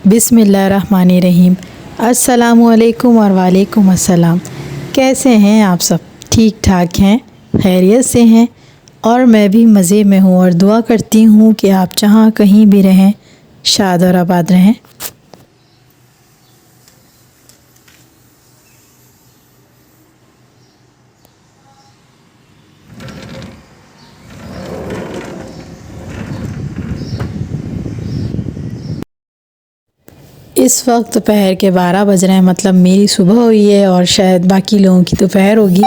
बिस्मिल्लाहिर्रहमानिर्रहीम। अस्सलामुअलैकुम और वालेकुम अस्सलाम। कैसे हैं आप सब? ठीक ठाक हैं, खैरियत से हैं और मैं भी मज़े में हूँ और दुआ करती हूँ कि आप जहाँ कहीं भी रहें शाद और आबाद रहें। इस वक्त दोपहर के 12 बज रहे हैं, मतलब मेरी सुबह हुई है और शायद बाकी लोगों की दोपहर होगी।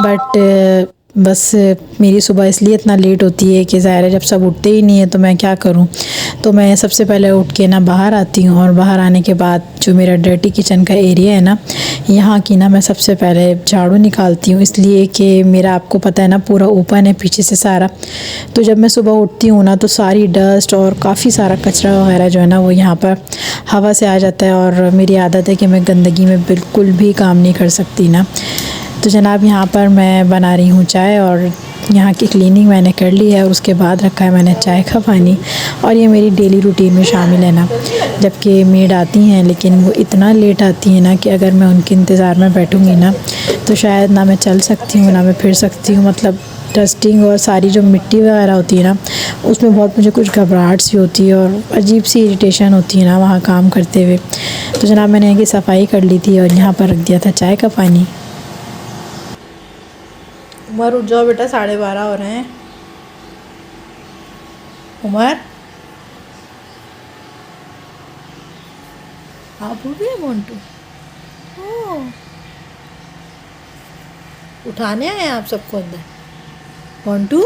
बट बस मेरी सुबह इसलिए इतना लेट होती है कि ज़ाहिर है जब सब उठते ही नहीं है तो मैं क्या करूं। तो मैं सबसे पहले उठ के ना बाहर आती हूँ और बाहर आने के बाद जो मेरा डर्टी किचन का एरिया है ना, यहाँ की ना मैं सबसे पहले झाड़ू निकालती हूँ, इसलिए कि मेरा आपको पता है ना पूरा ओपन है पीछे से सारा। तो जब मैं सुबह उठती हूँ ना तो सारी डस्ट और काफ़ी सारा कचरा वगैरह जो है ना वो यहाँ पर हवा से आ जाता है और मेरी आदत है कि मैं गंदगी में बिल्कुल भी काम नहीं कर सकती ना। तो जनाब यहाँ पर मैं बना रही हूँ चाय और यहाँ की क्लीनिंग मैंने कर ली है। उसके बाद रखा है मैंने चाय का पानी और ये मेरी डेली रूटीन में शामिल है ना। जबकि मेड आती हैं लेकिन वो इतना लेट आती हैं ना कि अगर मैं उनके इंतज़ार में बैठूँगी ना तो शायद ना मैं चल सकती हूँ ना मैं फिर सकती हूँ। मतलब डस्टिंग और सारी जो मिट्टी वगैरह होती है ना उसमें बहुत मुझे कुछ घबराहट सी होती है और अजीब सी इरिटेशन होती है ना वहाँ काम करते हुए। तो जनाब मैंने यहाँ की सफाई कर ली थी और यहाँ पर रख दिया था चाय का पानी। उमर उठ जाओ बेटा, 12:30 हो रहे हैं। उमर आप उठ गए? मोन्टू उठाने आए आप सबको अंदर? मोन्टू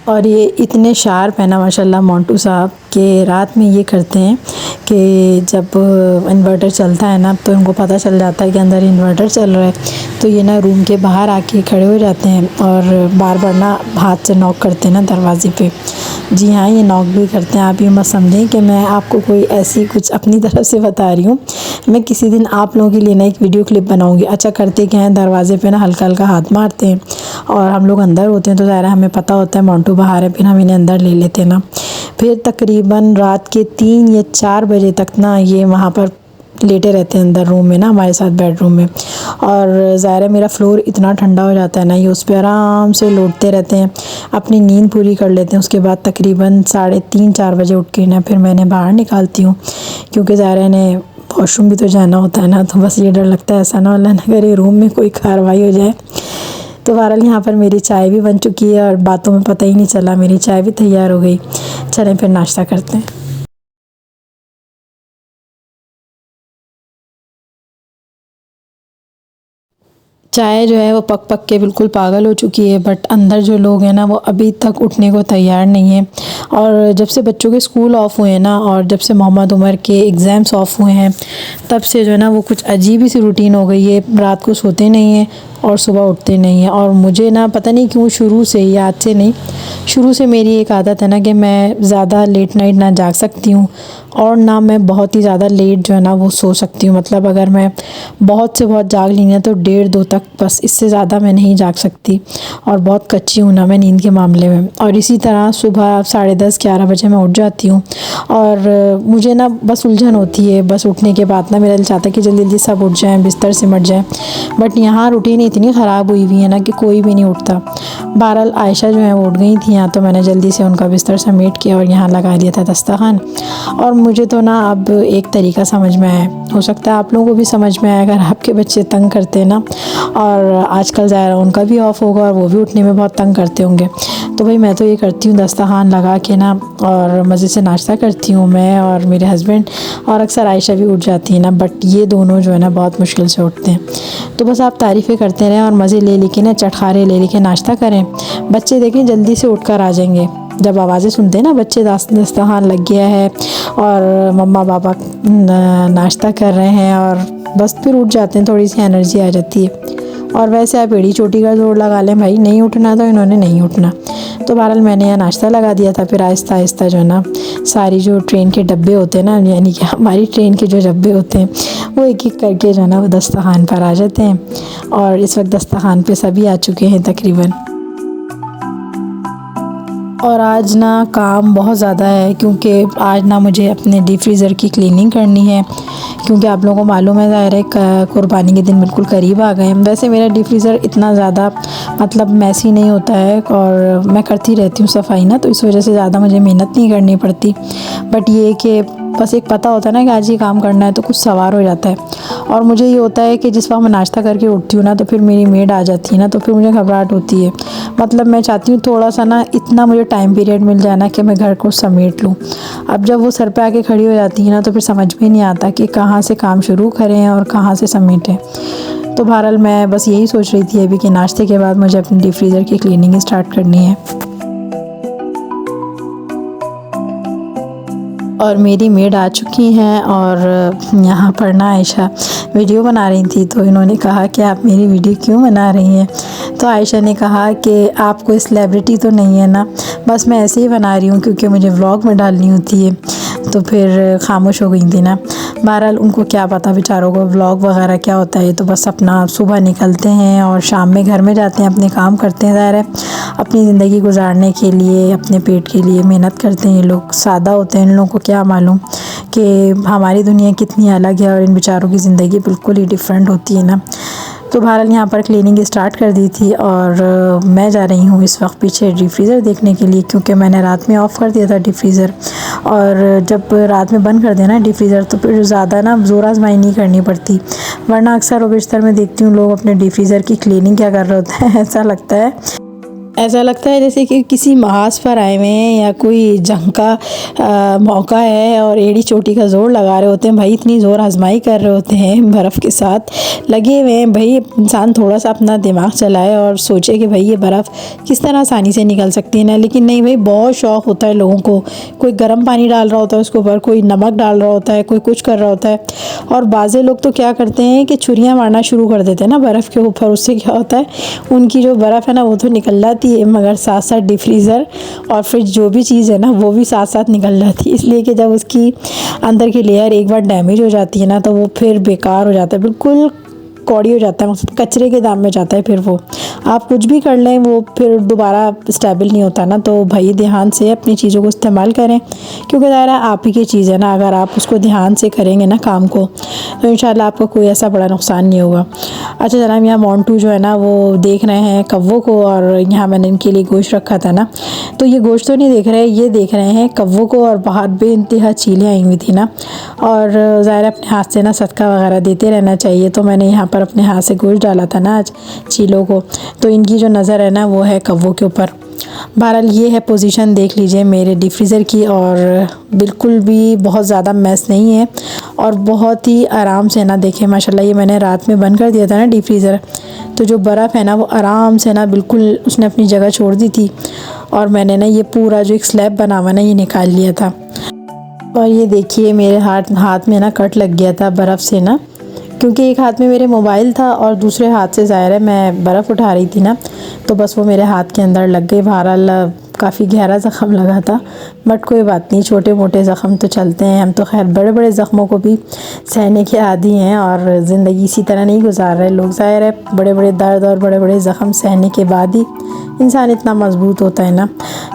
और ये इतने शार्प है ना माशाल्लाह मोन्टू साहब के रात में ये करते हैं कि जब इन्वर्टर चलता है ना तो इनको पता चल जाता है कि अंदर इन्वर्टर चल रहा है। तो ये ना रूम के बाहर आके खड़े हो जाते हैं और बार बार ना हाथ से नॉक करते हैं ना दरवाज़े पे। जी हाँ, ये नॉक भी करते हैं। आप ये मत समझें कि मैं आपको कोई ऐसी कुछ अपनी तरफ से बता रही हूँ। मैं किसी दिन आप लोगों के लिए ना एक वीडियो क्लिप बनाऊँगी। अच्छा करते क्या है, दरवाज़े पे ना हल्का हल्का हाथ मारते हैं और हम लोग अंदर होते हैं तो ज़ाहिर है हमें पता होता है मोन्टू बाहर है, फिर हम इन्हें अंदर ले लेते हैं ना। फिर तकरीबन रात के 3 या 4 बजे तक ना ये वहाँ पर लेटे रहते हैं अंदर रूम में ना हमारे साथ बेडरूम में। और ज़ाहिर है मेरा फ्लोर इतना ठंडा हो जाता है ना, ये उस पर आराम से लौटते रहते हैं, अपनी नींद पूरी कर लेते हैं। उसके बाद तकरीबन 3:30-4 बजे उठ के ना फिर मैं इन्हें बाहर निकालती हूँ क्योंकि ज़ाहिर है इन्हें वॉशरूम भी तो जाना होता है ना। तो बस ये डर लगता है ऐसा ना अल्लाह ना करे रूम में कोई कार्रवाई हो जाए। तो बहरहाल यहाँ पर मेरी चाय भी बन चुकी है और बातों में पता ही नहीं चला मेरी चाय भी तैयार हो गई। चलें फिर नाश्ता करते हैं। चाय जो है वो पक पक के बिल्कुल पागल हो चुकी है, बट अंदर जो लोग हैं ना वो अभी तक उठने को तैयार नहीं है। और जब से बच्चों के स्कूल ऑफ हुए हैं ना और जब से मोहम्मद उमर के एग्ज़ाम्स ऑफ हुए हैं तब से जो है ना वो कुछ अजीब ही सी रूटीन हो गई है। रात को सोते नहीं हैं और सुबह उठते नहीं हैं। और मुझे ना पता नहीं क्यों शुरू से ही, आज से नहीं, शुरू से मेरी एक आदत है ना कि मैं ज़्यादा लेट नाइट ना जाग सकती हूँ और ना मैं बहुत ही ज़्यादा लेट जो है ना वो सो सकती हूँ। मतलब अगर मैं बहुत से बहुत जाग ली ना तो 1:30-2 तक, बस इससे ज़्यादा मैं नहीं जाग सकती और बहुत कच्ची हूँ ना मैं नींद के मामले में। और इसी तरह सुबह 10:30-11 बजे मैं उठ जाती हूँ और मुझे ना बस उलझन होती है। बस उठने के बाद ना मेरा दिल चाहता है कि जल्दी जल्दी सब उठ जाएँ, बिस्तर सिमट जाए। बट यहाँ रूटीन इतनी ख़राब हुई हुई है ना कि कोई भी नहीं उठता। बहरहाल आयशा जो है वो उठ गई थी यहाँ, तो मैंने जल्दी से उनका बिस्तर समेट के और यहाँ लगा दिया था दस्तरखान। और मुझे तो ना अब एक तरीका समझ में आया, हो सकता है आप लोगों को भी समझ में आए अगर आपके बच्चे तंग करते हैं ना। और आजकल ज़ाहिर उनका भी ऑफ होगा और वो भी उठने में बहुत तंग करते होंगे। तो भाई मैं तो ये करती हूँ दस्तरखान लगा के ना और मज़े से नाश्ता करती हूँ मैं और मेरे हस्बैंड, और अक्सर आयशा भी उठ जाती है ना, बट ये दोनों जो है ना बहुत मुश्किल से उठते हैं। तो बस आप तारीफ़ें करते रहें और मज़े ले लेके ना चटखारे ले लेके नाश्ता करें। बच्चे देखें जल्दी से उठ कर आ जाएंगे जब आवाज़ें सुनते हैं ना बच्चे दस्तरखान लग गया है और मम्मा पापा नाश्ता कर रहे हैं, और बस फिर उठ जाते हैं, थोड़ी सी एनर्जी आ जाती है। और वैसे आप एड़ी चोटी का जोड़ लगा लें, भाई नहीं उठना तो इन्होंने नहीं उठना। तो बहरहाल मैंने यहाँ नाश्ता लगा दिया था। फिर आहिस्ता आहिस्ता जो है ना सारी जो ट्रेन के डब्बे होते हैं ना, यानी कि हमारी ट्रेन के जो डब्बे होते हैं वो एक एक करके जो है ना वो दस्तरखान पर आ जाते हैं। और इस वक्त दस्तरखान पे सभी आ चुके हैं तकरीबन। और आज ना काम बहुत ज़्यादा है क्योंकि आज ना मुझे अपने डीप फ्रीज़र की क्लीनिंग करनी है, क्योंकि आप लोगों को मालूम है ज़ाहिर है कुर्बानी के दिन बिल्कुल करीब आ गए हैं। वैसे मेरा डीप फ्रीज़र इतना ज़्यादा मतलब मैसी नहीं होता है और मैं करती रहती हूँ सफाई ना, तो इस वजह से ज़्यादा मुझे मेहनत नहीं करनी पड़ती। बट ये कि बस एक पता होता है ना कि आज ये काम करना है तो कुछ सवार हो जाता है। और मुझे ये होता है कि जिस वक्त मैं नाश्ता करके उठती हूँ ना तो फिर मेरी मेड आ जाती है ना, तो फिर मुझे घबराहट होती है। मतलब मैं चाहती हूँ थोड़ा सा ना इतना मुझे टाइम पीरियड मिल जाए ना कि मैं घर को समेट लूँ। अब जब वो सर पे आके खड़ी हो जाती है ना तो फिर समझ में नहीं आता कि कहाँ से काम शुरू करें और कहाँ से समेटें। तो बहरहाल मैं बस यही सोच रही थी अभी कि नाश्ते के बाद मुझे अपनी डीप फ्रीज़र की क्लीनिंग स्टार्ट करनी है। और मेरी मेड आ चुकी हैं और यहाँ पर ना आयशा वीडियो बना रही थी, तो इन्होंने कहा कि आप मेरी वीडियो क्यों बना रही हैं। तो आयशा ने कहा कि आप कोई सेलिब्रिटी तो नहीं है ना, बस मैं ऐसे ही बना रही हूँ क्योंकि मुझे व्लॉग में डालनी होती है। तो फिर खामोश हो गई थी ना। बहरहाल उनको क्या पता बेचारों को व्लॉग वगैरह क्या होता है। तो बस अपना सुबह निकलते हैं और शाम में घर में जाते हैं, अपने काम करते हैं। ज़ाहिर है अपनी ज़िंदगी गुजारने के लिए, अपने पेट के लिए मेहनत करते हैं। ये लोग सादा होते हैं, इन लोगों को क्या मालूम कि हमारी दुनिया कितनी अलग है और इन बेचारों की ज़िंदगी बिल्कुल ही डिफरेंट होती है ना। तो बहरहाल यहाँ पर क्लीनिंग स्टार्ट कर दी थी और मैं जा रही हूँ इस वक्त पीछे डीप फ्रीज़र देखने के लिए, क्योंकि मैंने रात में ऑफ़ कर दिया था डीप फ्रीज़र। और जब रात में बंद कर देना डीप फ्रीज़र तो फिर ज़्यादा ना ज़ोर आजमाई नहीं करनी पड़ती। वरना अक्सर बिस्तर में देखती हूँ लोग अपने डीप फ्रीज़र की क्लीनिंग क्या कर रहे होते हैं। ऐसा लगता है जैसे कि किसी महाज पर आए हुए हैं या कोई जंग का मौका है और एड़ी चोटी का ज़ोर लगा रहे होते हैं। भाई इतनी ज़ोर आजमाई कर रहे होते हैं बर्फ़ के साथ लगे हुए हैं। भाई इंसान थोड़ा सा अपना दिमाग चलाए और सोचे कि भाई ये बर्फ़ किस तरह आसानी से निकल सकती है ना। लेकिन नहीं भाई, बहुत शौक़ होता है लोगों को। कोई गर्म पानी डाल रहा होता है उसके ऊपर, कोई नमक डाल रहा होता है, कोई कुछ कर रहा होता है। और बाज़े लोग तो क्या करते हैं कि छुरियाँ मारना शुरू कर देते हैं ना बर्फ़ के ऊपर। उससे क्या होता है, उनकी जो बर्फ़ है ना वो तो निकल जाती है, मगर साथ साथ डीप फ्रीज़र और फ्रिज जो भी चीज़ है ना वो भी साथ साथ निकल जाती है। इसलिए कि जब उसकी अंदर की लेयर एक बार डैमेज हो जाती है ना तो वो फिर बेकार हो जाता है, बिल्कुल कौड़ी हो जाता है, मतलब कचरे के दाम में जाता है। फिर वो आप कुछ भी कर लें वो फिर दोबारा स्टेबल नहीं होता ना। तो भाई ध्यान से अपनी चीज़ों को इस्तेमाल करें, क्योंकि ज़रा आप ही की चीज़ है ना। अगर आप उसको ध्यान से करेंगे ना काम को तो इंशाल्लाह आपको कोई ऐसा बड़ा नुकसान नहीं होगा। अच्छा जनाब, यहाँ मोंटू जो है ना वो देख रहे हैं कव्वों को, और यहाँ मैंने इनके लिए गोश्त रखा था ना, तो ये गोश्त तो नहीं देख रहे, ये देख रहे हैं कव्वों को। और बाहर बेइंतहा चीलें आई हुई थी ना, और ज़ाहिर अपने हाथ से ना सदका वगैरह देते रहना चाहिए। तो मैंने यहाँ पर अपने हाथ से गोश्त डाला था ना आज चीलों को, तो इनकी जो नज़र है ना वो है कव्वों के ऊपर। बहरहाल ये है पोजीशन, देख लीजिए मेरे डीप फ्रीज़र की, और बिल्कुल भी बहुत ज़्यादा मैस नहीं है और बहुत ही आराम से ना देखें माशाल्लाह। ये मैंने रात में बंद कर दिया था ना डीप फ्रीज़र, तो जो बर्फ़ है ना वो आराम से ना बिल्कुल उसने अपनी जगह छोड़ दी थी। और मैंने ना ये पूरा जो एक स्लैब बना हुआ ना ये निकाल लिया था। और ये देखिए मेरे हाथ में ना कट लग गया था बर्फ़ से ना, क्योंकि एक हाथ में मेरे मोबाइल था और दूसरे हाथ से ज़ाहिर है मैं बर्फ़ उठा रही थी ना, तो बस वो मेरे हाथ के अंदर लग गई। बहरहाल काफ़ी गहरा ज़ख़म लगा था, बट कोई बात नहीं, छोटे मोटे ज़ख़म तो चलते हैं। हम तो खैर बड़े बड़े ज़ख़मों को भी सहने के आदी हैं और ज़िंदगी इसी तरह नहीं गुजार रहे लोग। ज़ाहिर है बड़े बड़े दर्द और बड़े बड़े ज़ख़म सहने के बाद ही इंसान इतना मज़बूत होता है ना।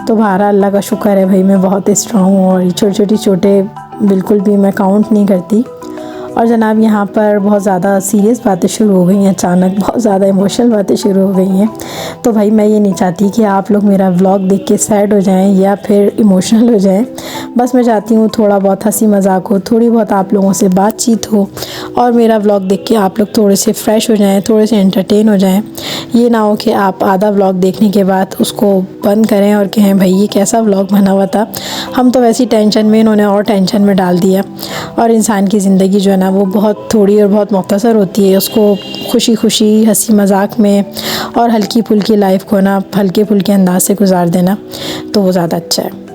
तो बहरहाल अल्लाह का शुक्र है भाई मैं बहुत स्ट्रॉन्ग हूँ, और छोटे बिल्कुल भी मैं काउंट नहीं करती। और जनाब यहाँ पर बहुत ज़्यादा सीरियस बातें शुरू हो गई हैं, अचानक बहुत ज़्यादा इमोशनल बातें शुरू हो गई हैं। तो भाई मैं ये नहीं चाहती कि आप लोग मेरा व्लॉग देख के सैड हो जाएं या फिर इमोशनल हो जाएं। बस मैं चाहती हूँ थोड़ा बहुत हंसी मजाक हो, थोड़ी बहुत आप लोगों से बातचीत हो, और मेरा व्लॉग देख के आप लोग थोड़े से फ्रेश हो जाएँ, थोड़े से एंटरटेन हो जाएँ। ये ना हो कि आप आधा व्लॉग देखने के बाद उसको बंद करें और कहें भाई ये कैसा व्लॉग बना हुआ था, हम तो वैसी टेंशन में, इन्होंने और टेंशन में डाल दिया। और इंसान की ज़िंदगी जो है ना वो बहुत थोड़ी और बहुत मुख्तसर होती है, उसको खुशी खुशी हंसी मजाक में और हल्की फुल्की लाइफ को ना हल्के फुल्के अंदाज से गुजार देना तो वो ज़्यादा अच्छा है।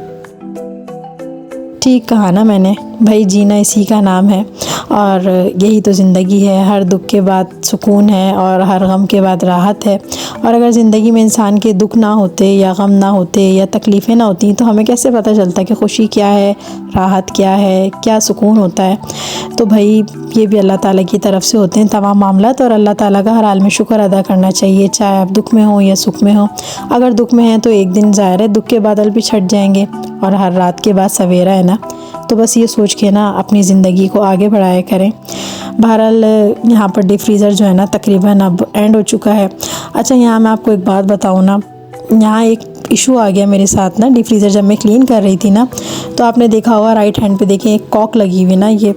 ठीक कहा ना मैंने, भाई जीना इसी का नाम है, और यही तो ज़िंदगी है। हर दुख के बाद सुकून है और हर गम के बाद राहत है, और अगर ज़िंदगी में इंसान के दुख ना होते या गम ना होते या तकलीफ़ें ना होती तो हमें कैसे पता चलता कि खुशी क्या है, राहत क्या है, क्या सुकून होता है। तो भाई ये भी अल्लाह ताला की तरफ से होते हैं तमाम मामलात, और अल्लाह ताला का हर हाल में शुक्र अदा करना चाहिए, चाहे आप दुख में हो या सुख में हो। अगर दुख में हैं तो एक दिन ज़ाहिर है दुख के बादल भी छट जाएंगे और हर रात के बाद सवेरा है ना। तो बस ये सोच के ना अपनी ज़िंदगी को आगे बढ़ाया करें। बहरहाल यहाँ पर डीप फ्रीज़र जो है ना तकरीबन अब एंड हो चुका है। अच्छा, यहाँ मैं आपको एक बात बताऊँ ना, यहाँ एक इशू आ गया मेरे साथ ना। डीप फ्रीज़र जब मैं क्लीन कर रही थी ना, तो आपने देखा होगा राइट हैंड पे देखें एक कॉक लगी हुई ना ये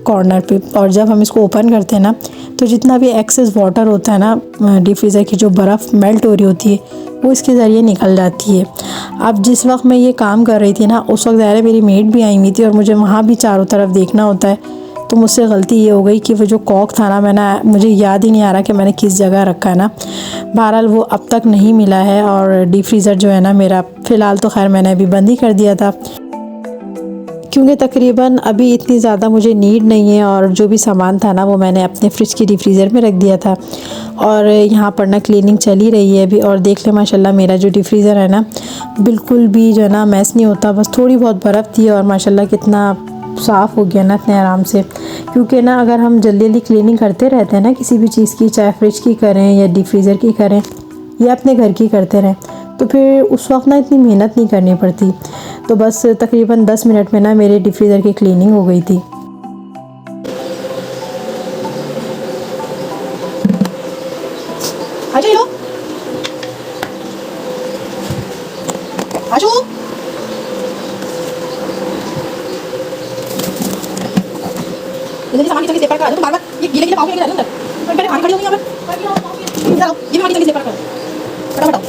कॉर्नर पे, और जब हम इसको ओपन करते हैं ना तो जितना भी एक्सेस वाटर होता है ना डीप फ्रीज़र की जो बर्फ़ मेल्ट हो रही होती है वो इसके ज़रिए निकल जाती है। अब जिस वक्त मैं ये काम कर रही थी ना उस वक्त ज़ाहिर है मेरी मेड भी आई हुई थी और मुझे वहाँ भी चारों तरफ देखना होता है। तो मुझसे गलती ये हो गई कि वो जो कॉक था ना मुझे याद ही नहीं आ रहा कि मैंने किस जगह रखा है ना। बहरहाल वो अब तक नहीं मिला है और डीप फ्रीज़र जो है ना मेरा फ़िलहाल तो खैर मैंने अभी बंद ही कर दिया था, क्योंकि तकरीबन अभी इतनी ज़्यादा मुझे नीड नहीं है और जो भी सामान था ना वो मैंने अपने फ्रिज की डीप फ्रीज़र में रख दिया था। और यहाँ पर ना क्लीनिंग चल ही रही है अभी, और देख ले माशाल्लाह मेरा जो डीप फ्रीज़र है ना बिल्कुल भी जो है ना मैस नहीं होता। बस थोड़ी बहुत बर्फ़ थी और माशाल्लाह कितना साफ़ हो गया ना इतने आराम से। क्योंकि ना अगर हम जल्दी जल्दी क्लीनिंग करते रहते हैं ना किसी भी चीज़ की, चाहे फ्रिज की करें या डीप फ्रीज़र की करें या अपने घर की करते रहें, तो फिर उस वक्त ना इतनी मेहनत नहीं करनी पड़ती। तो बस तकरीबन 10 मिनट में ना मेरे डीप फ्रीज़र की क्लीनिंग हो गई थी। जल्दी सामान की सेपर करा दो, तुम बार-बार ये गीले गीले पाओ के लेके जा रहे हो अंदर। तुम पहले खाने खड़ी हो गई यहाँ पर। जाओ, ये भी हमारी जल्दी सेपर करो। फटाफट आओ।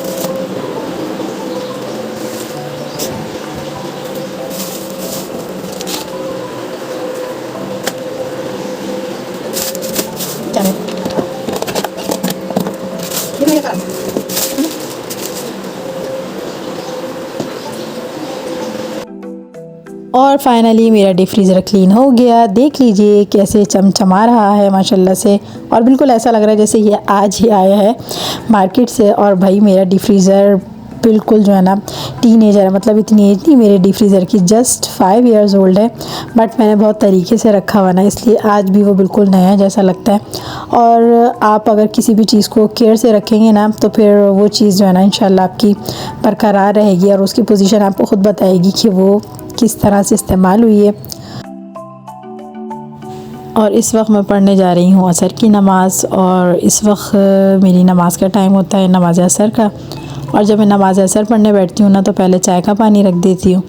चलो। ये मैं करा। और फाइनली मेरा डीप फ्रीज़र क्लीन हो गया। देख लीजिए कैसे चमचमा रहा है माशाल्लाह से, और बिल्कुल ऐसा लग रहा है जैसे ये आज ही आया है मार्केट से। और भाई मेरा डीप फ्रीज़र बिल्कुल जो है ना टीनेजर है, मतलब इतनी एज नहीं मेरे डीप फ्रीज़र की, जस्ट 5 इयर्स ओल्ड है। बट मैंने बहुत तरीके से रखा हुआ ना, इसलिए आज भी वो बिल्कुल नया जैसा लगता है। और आप अगर किसी भी चीज़ को केयर से रखेंगे ना तो फिर वो चीज़ जो है ना इंशाल्लाह आपकी बरकरार रहेगी और उसकी पोजीशन आपको ख़ुद बताएगी कि वो किस तरह से इस्तेमाल हुई है। और इस वक्त मैं पढ़ने जा रही हूँ असर की नमाज़, और इस वक्त मेरी नमाज़ का टाइम होता है नमाज असर का। और जब मैं नमाज असर पढ़ने बैठती हूँ ना तो पहले चाय का पानी रख देती हूँ।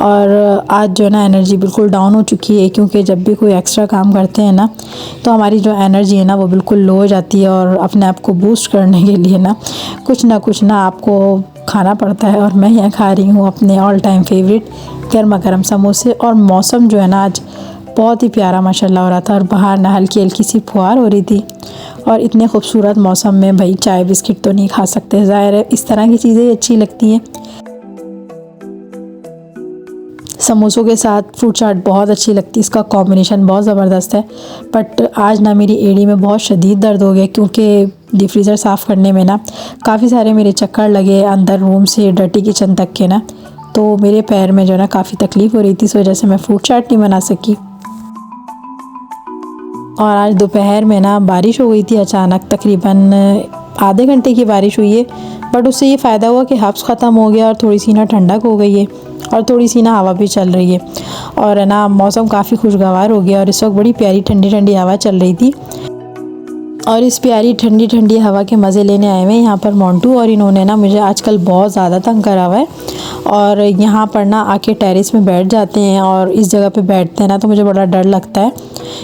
और आज जो है ना एनर्जी बिल्कुल डाउन हो चुकी है, क्योंकि जब भी कोई एक्स्ट्रा काम करते हैं ना तो हमारी जो एनर्जी है ना वो बिल्कुल लो हो जाती है, और अपने आप को बूस्ट करने के लिए ना कुछ ना आपको खाना पड़ता है। और मैं यहाँ खा रही हूँ अपने ऑल टाइम फेवरेट गर्मा गर्म समोसे। और मौसम जो है ना आज बहुत ही प्यारा माशाल्लाह हो रहा था, और बाहर ना हल्की हल्की सी फुहार हो रही थी। और इतने खूबसूरत मौसम में भाई चाय बिस्किट तो नहीं खा सकते, ज़ाहिर है इस तरह की चीज़ें अच्छी लगती हैं। समोसों के साथ फ्रूट चाट बहुत अच्छी लगती है, इसका कॉम्बिनेशन बहुत ज़बरदस्त है। बट आज ना मेरी एड़ी में बहुत शदीद दर्द हो गया, क्योंकि डीप फ्रीज़र साफ़ करने में ना काफ़ी सारे मेरे चक्कर लगे अंदर रूम से डर्टी किचन तक के ना, तो मेरे पैर में जो है ना काफ़ी तकलीफ़ हो रही थी, इस वजह से मैं फ्रूट चाट नहीं बना सकी। और आज दोपहर में ना बारिश हो गई थी अचानक, तकरीबन आधे घंटे की बारिश हुई है। बट उससे ये फ़ायदा हुआ कि हब्स ख़त्म हो गया और थोड़ी सी ना ठंडक हो गई है, और थोड़ी सी ना हवा भी चल रही है, और है ना मौसम काफ़ी खुशगवार हो गया। और इस वक्त बड़ी प्यारी ठंडी ठंडी हवा चल रही थी, और इस प्यारी ठंडी ठंडी हवा के मज़े लेने आए हुए यहाँ पर मोंटू, और इन्होंने ना मुझे आजकल बहुत ज़्यादा तंग करा हुआ है। और यहाँ पर ना आके टेरेस में बैठ जाते हैं, और इस जगह पे बैठते हैं ना तो मुझे बड़ा डर लगता है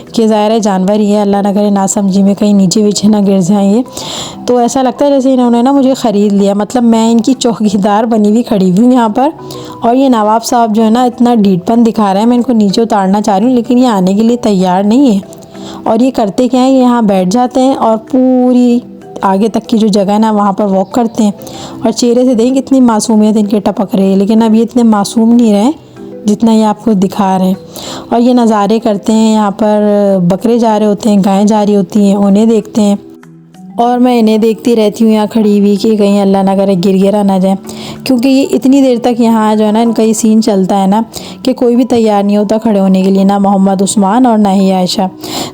कि ज़ाहिर है जानवर ही है, अल्लाह ना करे नासमझी में कहीं नीचे वीचे ना गिर जाएंगे। तो ऐसा लगता है जैसे इन्होंने ना मुझे ख़रीद लिया, मतलब मैं इनकी चौकीदार बनी हुई खड़ी हुई हूँ यहाँ पर। और ये नवाब साहब जो है ना इतना ढीठपन दिखा रहे हैं, मैं इनको नीचे उतारना चाह रही हूँ लेकिन ये आने के लिए तैयार नहीं है। और ये करते क्या है, ये यहाँ बैठ जाते हैं और पूरी आगे तक की जो जगह है ना वहाँ पर वॉक करते हैं। और चेहरे से देखें कितनी मासूमियत इनके टपक रही है, लेकिन अब ये इतने मासूम नहीं रहे जितना ये आपको दिखा रहे हैं। और ये नज़ारे करते हैं, यहाँ पर बकरे जा रहे होते हैं, गायें जा रही होती हैं, उन्हें देखते हैं। और मैं इन्हें देखती रहती हूँ यहाँ खड़ी हुई कि कहीं अल्लाह ना करे गिर गिरा ना जाए, क्योंकि ये इतनी देर तक यहाँ जो है ना इनका ये सीन चलता है ना कि कोई भी तैयार नहीं होता खड़े होने के लिए, ना मोहम्मद उस्मान और ना ही आयशा।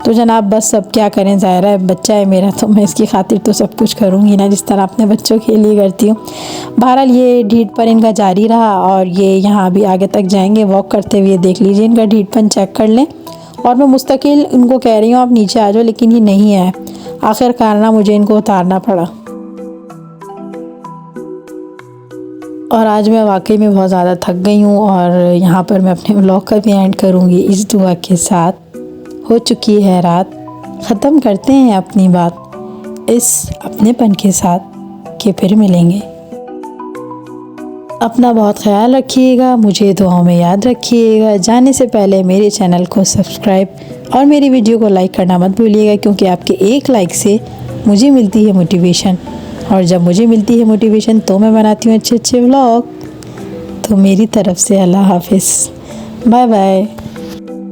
तो जनाब बस सब क्या करें, ज़ाहिर है बच्चा है मेरा तो मैं इसकी खातिर तो सब कुछ करूँगी ना, जिस तरह अपने बच्चों के लिए करती हूँ। बहरहाल ये ढीठ पर इनका जारी रहा और ये यहाँ भी आगे तक जाएंगे वॉक करते हुए। देख लीजिए इनका ढीठपन चेक कर लें। और मैं मुस्तकिल इनको कह रही हूँ आप नीचे आ जाओ, लेकिन ये नहीं है। आखिरकार ना मुझे इनको उतारना पड़ा। और आज मैं वाकई में बहुत ज़्यादा थक गई हूँ और यहाँ पर मैं अपने व्लॉग का भी एंड करूँगी इस दुआ के साथ। हो चुकी है रात, ख़त्म करते हैं अपनी बात इस अपनेपन के साथ कि फिर मिलेंगे। अपना बहुत ख्याल रखिएगा, मुझे दुआओं में याद रखिएगा। जाने से पहले मेरे चैनल को सब्सक्राइब और मेरी वीडियो को लाइक करना मत भूलिएगा, क्योंकि आपके एक लाइक से मुझे मिलती है मोटिवेशन, और जब मुझे मिलती है मोटिवेशन तो मैं बनाती हूँ अच्छे अच्छे व्लॉग। तो मेरी तरफ़ से अल्लाह हाफ़िज़, बाय बाय।